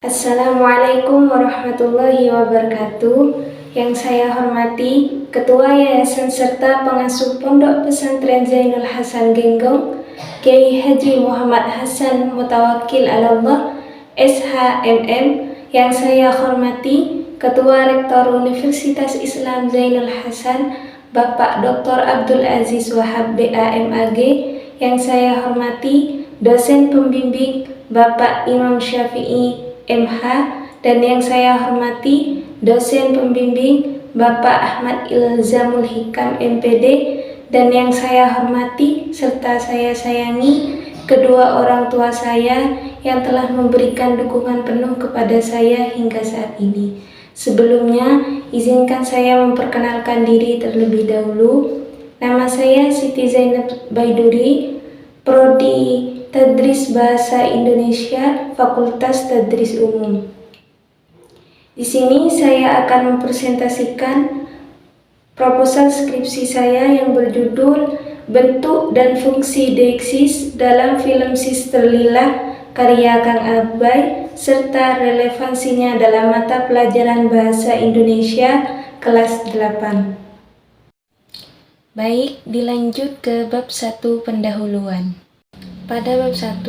Assalamualaikum warahmatullahi wabarakatuh. Yang saya hormati Ketua Yayasan serta Pengasuh Pondok Pesantren Zainul Hasan Genggong, Kiai Haji Muhammad Hasan Mutawakil Alallah, SHMM. Yang saya hormati Ketua Rektor Universitas Islam Zainul Hasan, Bapak Dr. Abdul Aziz Wahab BAMAG. Yang saya hormati dosen pembimbing Bapak Imam Syafi'i MH, dan yang saya hormati dosen pembimbing Bapak Ahmad Ilzamul Hikam MPD, dan yang saya hormati serta saya sayangi kedua orang tua saya yang telah memberikan dukungan penuh kepada saya hingga saat ini. Sebelumnya, izinkan saya memperkenalkan diri terlebih dahulu. Nama saya Siti Zainab Baiduri, Prodi Tadris Bahasa Indonesia, Fakultas Tadris Umum. Di sini saya akan mempresentasikan proposal skripsi saya yang berjudul Bentuk dan Fungsi Deiksis dalam Film Sister Lila karya Kang Abai serta relevansinya dalam mata pelajaran Bahasa Indonesia kelas 8. Baik, dilanjut ke bab 1 pendahuluan. Pada bab 1,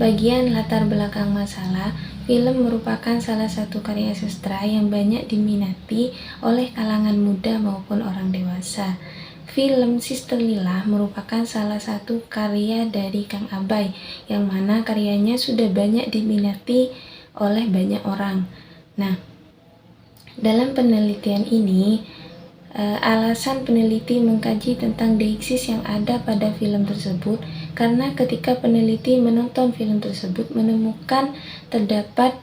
bagian latar belakang masalah, film merupakan salah satu karya sastra yang banyak diminati oleh kalangan muda maupun orang dewasa. Film Sister Lila merupakan salah satu karya dari Kang Abai, yang mana karyanya sudah banyak diminati oleh banyak orang. Nah, dalam penelitian ini, alasan peneliti mengkaji tentang deiksis yang ada pada film tersebut karena ketika peneliti menonton film tersebut menemukan terdapat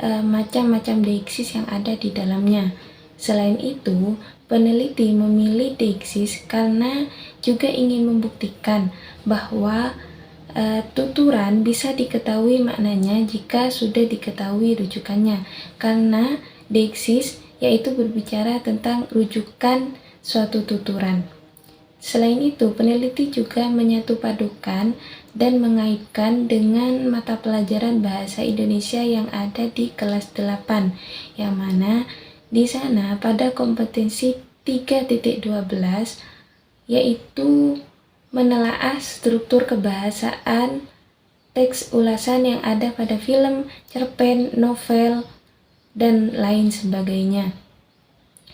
macam-macam deiksis yang ada di dalamnya. Selain itu, peneliti memilih deiksis karena juga ingin membuktikan bahwa tuturan bisa diketahui maknanya jika sudah diketahui rujukannya, karena deiksis yaitu berbicara tentang rujukan suatu tuturan. Selain itu, peneliti juga menyatupadukan dan mengaitkan dengan mata pelajaran Bahasa Indonesia yang ada di kelas 8, yang mana di sana pada kompetensi 3.12 yaitu menelaah struktur kebahasaan teks ulasan yang ada pada film, cerpen, novel, dan lain sebagainya.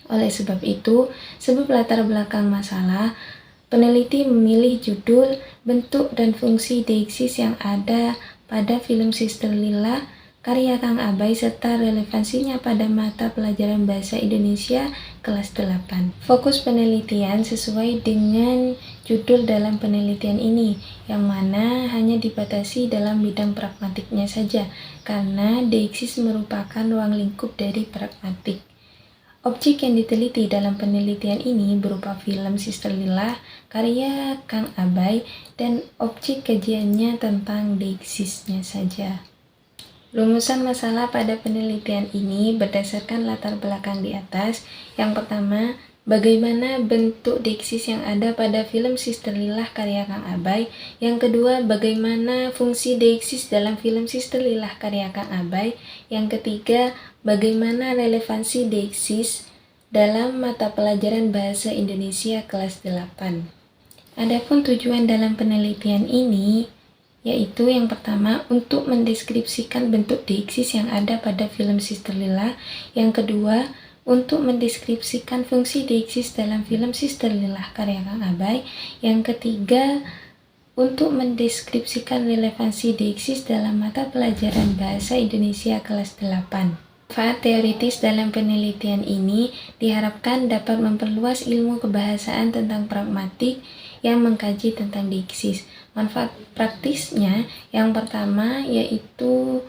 Oleh sebab itu, sebab latar belakang masalah, peneliti memilih judul Bentuk dan Fungsi Deiksis yang ada pada film Sister Lila karya Kang Abai serta relevansinya pada mata pelajaran Bahasa Indonesia kelas 8. Fokus penelitian sesuai dengan judul dalam penelitian ini, yang mana hanya dibatasi dalam bidang pragmatiknya saja, karena deiksis merupakan ruang lingkup dari pragmatik. Objek yang diteliti dalam penelitian ini berupa film Sister Lila karya Kang Abai dan objek kajiannya tentang deiksisnya saja. Rumusan masalah pada penelitian ini berdasarkan latar belakang di atas. Yang pertama, bagaimana bentuk deiksis yang ada pada film Sister Lila karya Kang Abai. Yang kedua, bagaimana fungsi deiksis dalam film Sister Lila karya Kang Abai. Yang ketiga, bagaimana relevansi deiksis dalam mata pelajaran Bahasa Indonesia kelas 8. Adapun tujuan dalam penelitian ini yaitu yang pertama, untuk mendeskripsikan bentuk deiksis yang ada pada film Sister Lila. Yang kedua, untuk mendeskripsikan fungsi deiksis dalam film Sister Lila karya Kang Abai. Yang ketiga, untuk mendeskripsikan relevansi deiksis dalam mata pelajaran Bahasa Indonesia kelas 8. Manfaat teoritis dalam penelitian ini diharapkan dapat memperluas ilmu kebahasaan tentang pragmatik yang mengkaji tentang deiksis. Manfaat praktisnya yang pertama yaitu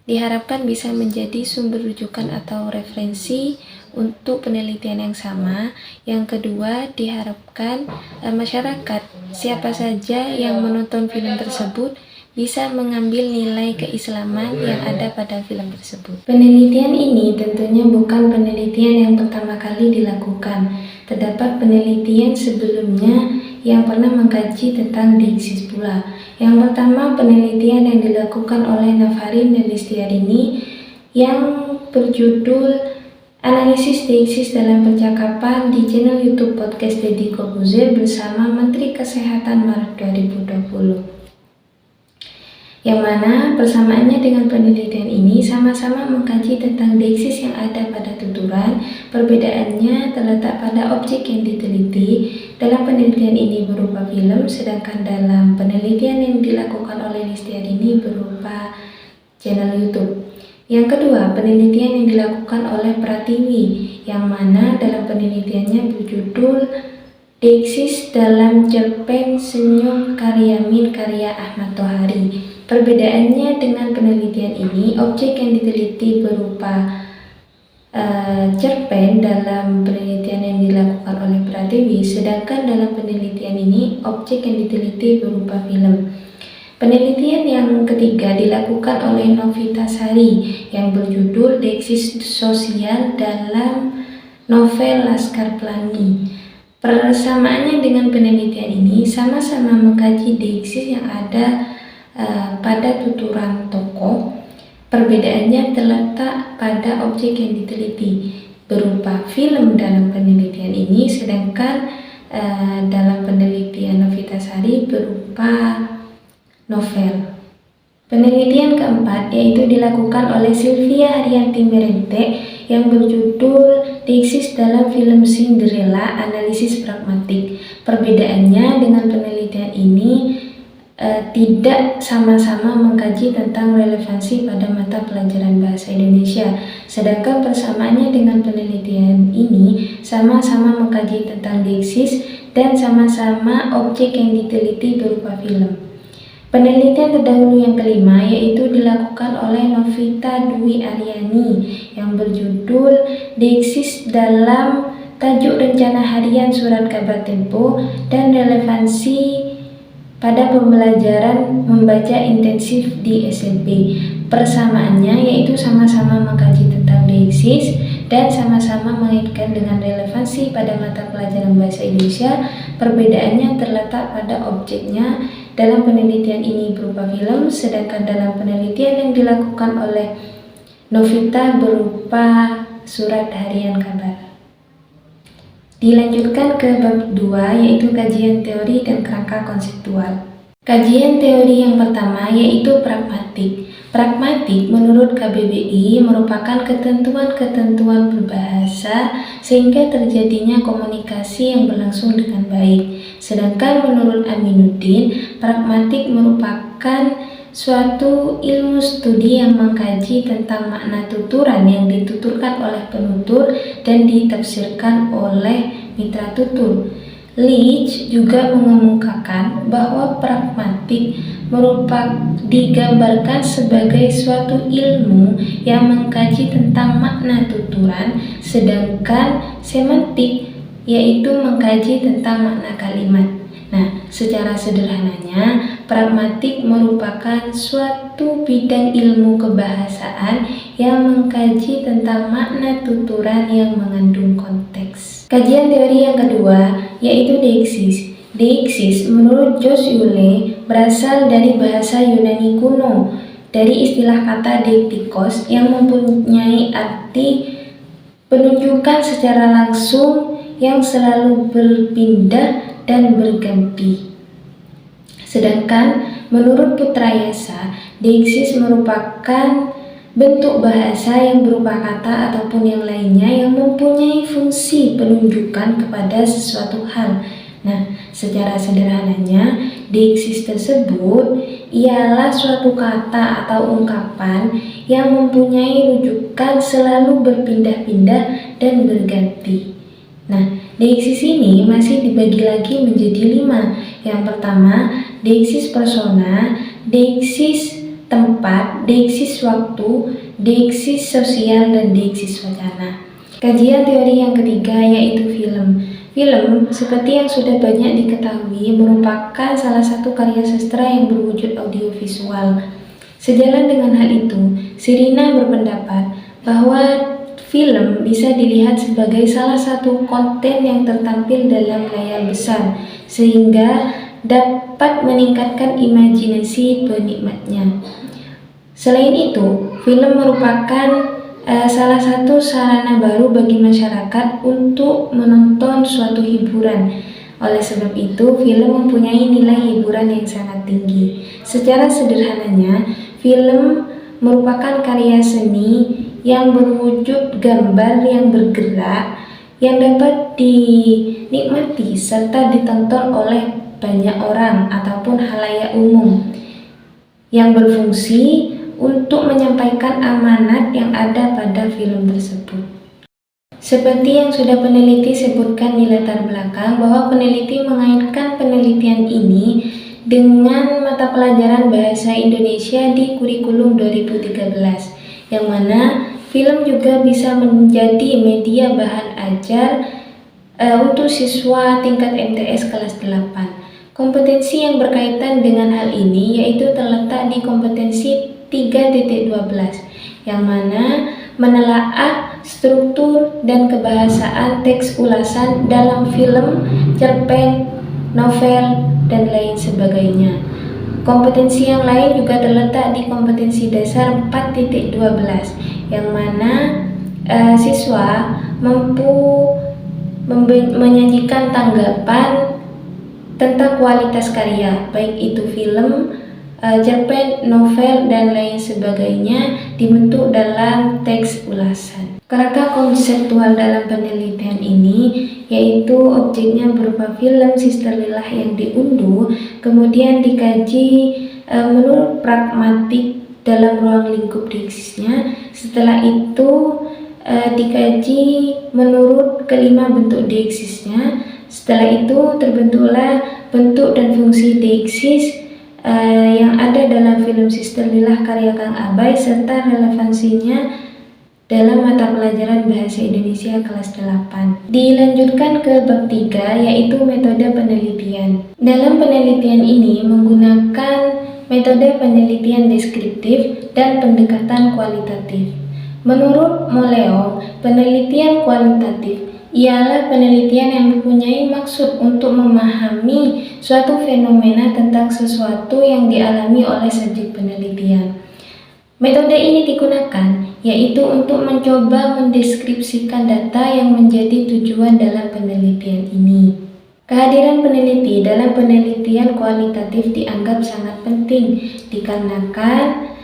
diharapkan bisa menjadi sumber rujukan atau referensi untuk penelitian yang sama. Yang kedua, diharapkan masyarakat siapa saja yang menonton film tersebut bisa mengambil nilai keislaman yang ada pada film tersebut. Penelitian ini tentunya bukan penelitian yang pertama kali dilakukan. Terdapat penelitian sebelumnya yang pernah mengkaji tentang deiksis pula. Yang pertama, penelitian yang dilakukan oleh Nafarin dan Listiarini yang berjudul Analisis Deiksis dalam Percakapan di channel YouTube Podcast Deddy Corbuzier bersama Menteri Kesehatan Maret 2020. Yang mana persamaannya dengan penelitian ini sama-sama mengkaji tentang deiksis yang ada pada tuturan. Perbedaannya terletak pada objek yang diteliti. Dalam penelitian ini berupa film, sedangkan dalam penelitian yang dilakukan oleh Listiarini berupa channel YouTube. Yang kedua, penelitian yang dilakukan oleh Pratiwi, yang mana dalam penelitiannya berjudul Deiksis dalam Cerpen Senyum karya Min karya Ahmad Tohari. Perbedaannya dengan penelitian ini, objek yang diteliti berupa cerpen dalam penelitian yang dilakukan oleh Pratiwi, sedangkan dalam penelitian ini objek yang diteliti berupa film. Penelitian yang ketiga dilakukan oleh Novitasari yang berjudul Deiksis Sosial dalam novel Laskar Pelangi. Persamaannya dengan penelitian ini sama-sama mengkaji deiksis yang ada pada tuturan tokoh. Perbedaannya terletak pada objek yang diteliti berupa film dalam penelitian ini, sedangkan dalam penelitian Novitasari berupa novel. Penelitian keempat yaitu dilakukan oleh Sylvia Haryanti Merente yang berjudul Deiksis dalam Film Cinderella Analisis Pragmatik. Perbedaannya dengan penelitian ini tidak sama-sama mengkaji tentang relevansi pada mata pelajaran bahasa Indonesia, sedangkan persamaannya dengan penelitian ini sama-sama mengkaji tentang deiksis dan sama-sama objek yang diteliti berupa film. Penelitian terdahulu yang kelima yaitu dilakukan oleh Novita Dwi Aryani yang berjudul Deiksis dalam Tajuk Rencana Harian Surat Kabar Tempo dan Relevansi pada Pembelajaran Membaca Intensif di SMP. Persamaannya yaitu sama-sama mengkaji tentang deiksis dan sama-sama mengaitkan dengan relevansi pada mata pelajaran bahasa Indonesia. Perbedaannya terletak pada objeknya. Dalam penelitian ini berupa film, sedangkan dalam penelitian yang dilakukan oleh Novita berupa surat harian kabar. Dilanjutkan ke bab 2 yaitu kajian teori dan kerangka konseptual. Kajian teori yang pertama yaitu pragmatik. Pragmatik menurut KBBI merupakan ketentuan-ketentuan berbahasa sehingga terjadinya komunikasi yang berlangsung dengan baik. Sedangkan menurut Aminuddin, pragmatik merupakan suatu ilmu studi yang mengkaji tentang makna tuturan yang dituturkan oleh penutur dan ditafsirkan oleh mitra tutur. Leach juga mengemukakan bahwa pragmatik digambarkan sebagai suatu ilmu yang mengkaji tentang makna tuturan, sedangkan semantik yaitu mengkaji tentang makna kalimat. Nah, secara sederhananya, pragmatik merupakan suatu bidang ilmu kebahasaan yang mengkaji tentang makna tuturan yang mengandung konteks. Kajian teori yang kedua yaitu deiksis. Deiksis menurut Jos Eule berasal dari bahasa Yunani kuno, dari istilah kata deiktikos yang mempunyai arti penunjukan secara langsung yang selalu berpindah dan berganti. Sedangkan menurut Putrayasa, deiksis merupakan bentuk bahasa yang berupa kata ataupun yang lainnya yang mempunyai fungsi penunjukan kepada sesuatu hal. Nah, secara sederhananya, deiksis tersebut ialah suatu kata atau ungkapan yang mempunyai rujukan selalu berpindah-pindah dan berganti. Nah, deiksis ini masih dibagi lagi menjadi 5. Yang pertama, deiksis persona, deiksis tempat, deiksis waktu, deiksis sosial, dan deiksis wacana. Kajian teori yang ketiga yaitu film. Film, seperti yang sudah banyak diketahui, merupakan salah satu karya sastra yang berwujud audiovisual. Sejalan dengan hal itu, Sirina berpendapat bahwa film bisa dilihat sebagai salah satu konten yang tertampil dalam layar besar, sehingga dapat meningkatkan imajinasi penikmatnya. Selain itu, film merupakan salah satu sarana baru bagi masyarakat untuk menonton suatu hiburan. Oleh sebab itu, film mempunyai nilai hiburan yang sangat tinggi. Secara sederhananya, film merupakan karya seni yang berwujud gambar yang bergerak, yang dapat dinikmati serta ditonton oleh banyak orang ataupun khalayak umum, yang berfungsi untuk menyampaikan amanat yang ada pada film tersebut. Seperti yang sudah peneliti sebutkan di latar belakang, bahwa peneliti mengaitkan penelitian ini dengan mata pelajaran Bahasa Indonesia di kurikulum 2013, yang mana film juga bisa menjadi media bahan ajar untuk siswa tingkat MTS kelas 8. Kompetensi yang berkaitan dengan hal ini yaitu terletak di kompetensi 3.12, yang mana menelaah struktur dan kebahasaan teks ulasan dalam film, cerpen, novel, dan lain sebagainya. Kompetensi yang lain juga terletak di kompetensi dasar 4.12, yang mana siswa mampu menyajikan tanggapan tentang kualitas karya, baik itu film, cerpen, novel, dan lain sebagainya, dibentuk dalam teks ulasan. Kerangka konseptual dalam penelitian ini yaitu objeknya berupa film Sister Lillah yang diunduh, kemudian dikaji menurut pragmatik dalam ruang lingkup deksisnya. Setelah itu dikaji menurut kelima bentuk deksisnya. Setelah itu terbentuklah bentuk dan fungsi deiksis yang ada dalam film Sister Lillah karya Kang Abai serta relevansinya dalam mata pelajaran Bahasa Indonesia kelas 8. Dilanjutkan ke bab 3 yaitu metode penelitian. Dalam penelitian ini menggunakan metode penelitian deskriptif dan pendekatan kualitatif. Menurut Moleong, penelitian kualitatif ialah penelitian yang mempunyai maksud untuk memahami suatu fenomena tentang sesuatu yang dialami oleh subjek penelitian. Metode ini digunakan yaitu untuk mencoba mendeskripsikan data yang menjadi tujuan dalam penelitian ini. Kehadiran peneliti dalam penelitian kualitatif dianggap sangat penting dikarenakan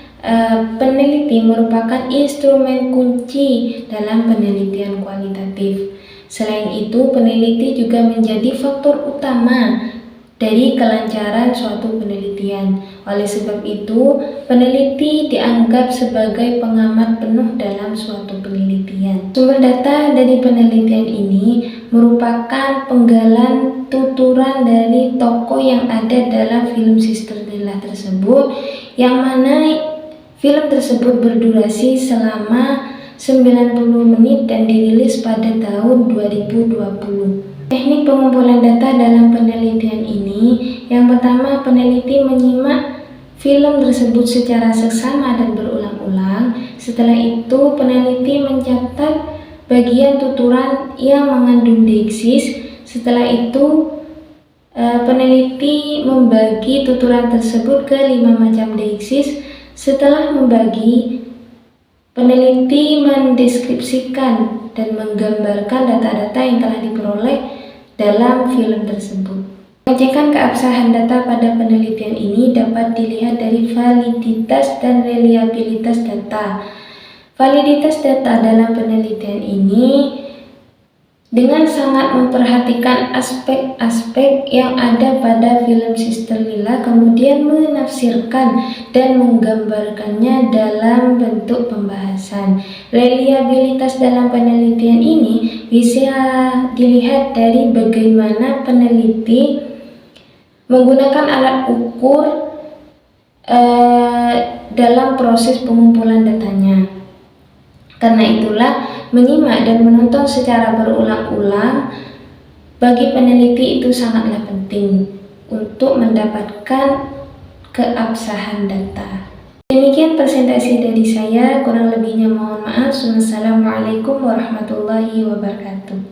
peneliti merupakan instrumen kunci dalam penelitian kualitatif. Selain itu, peneliti juga menjadi faktor utama dari kelancaran suatu penelitian. Oleh sebab itu, peneliti dianggap sebagai pengamat penuh dalam suatu penelitian. Sumber data dari penelitian ini merupakan penggalan tuturan dari tokoh yang ada dalam film Sister Lillah tersebut, yang mana film tersebut berdurasi selama 90 menit dan dirilis pada tahun 2020. Teknik pengumpulan data dalam penelitian ini, yang pertama, peneliti menyimak film tersebut secara seksama dan berulang-ulang. Setelah itu, peneliti mencatat bagian tuturan yang mengandung deiksis. Setelah itu, peneliti membagi tuturan tersebut ke 5 macam deiksis. Setelah membagi, peneliti mendeskripsikan dan menggambarkan data-data yang telah diperoleh dalam film tersebut. Pengecekan keabsahan data pada penelitian ini dapat dilihat dari validitas dan reliabilitas data. Validitas data dalam penelitian ini dengan sangat memperhatikan aspek-aspek yang ada pada film Sister Lillah, kemudian menafsirkan dan menggambarkannya dalam bentuk pembahasan. Reliabilitas dalam penelitian ini bisa dilihat dari bagaimana peneliti menggunakan alat ukur dalam proses pengumpulan datanya. Karena itulah, menyimak dan menonton secara berulang-ulang Bagi peneliti itu sangatlah penting untuk mendapatkan keabsahan data. Demikian presentasi dari saya, kurang lebihnya mohon maaf. Wassalamualaikum warahmatullahi wabarakatuh.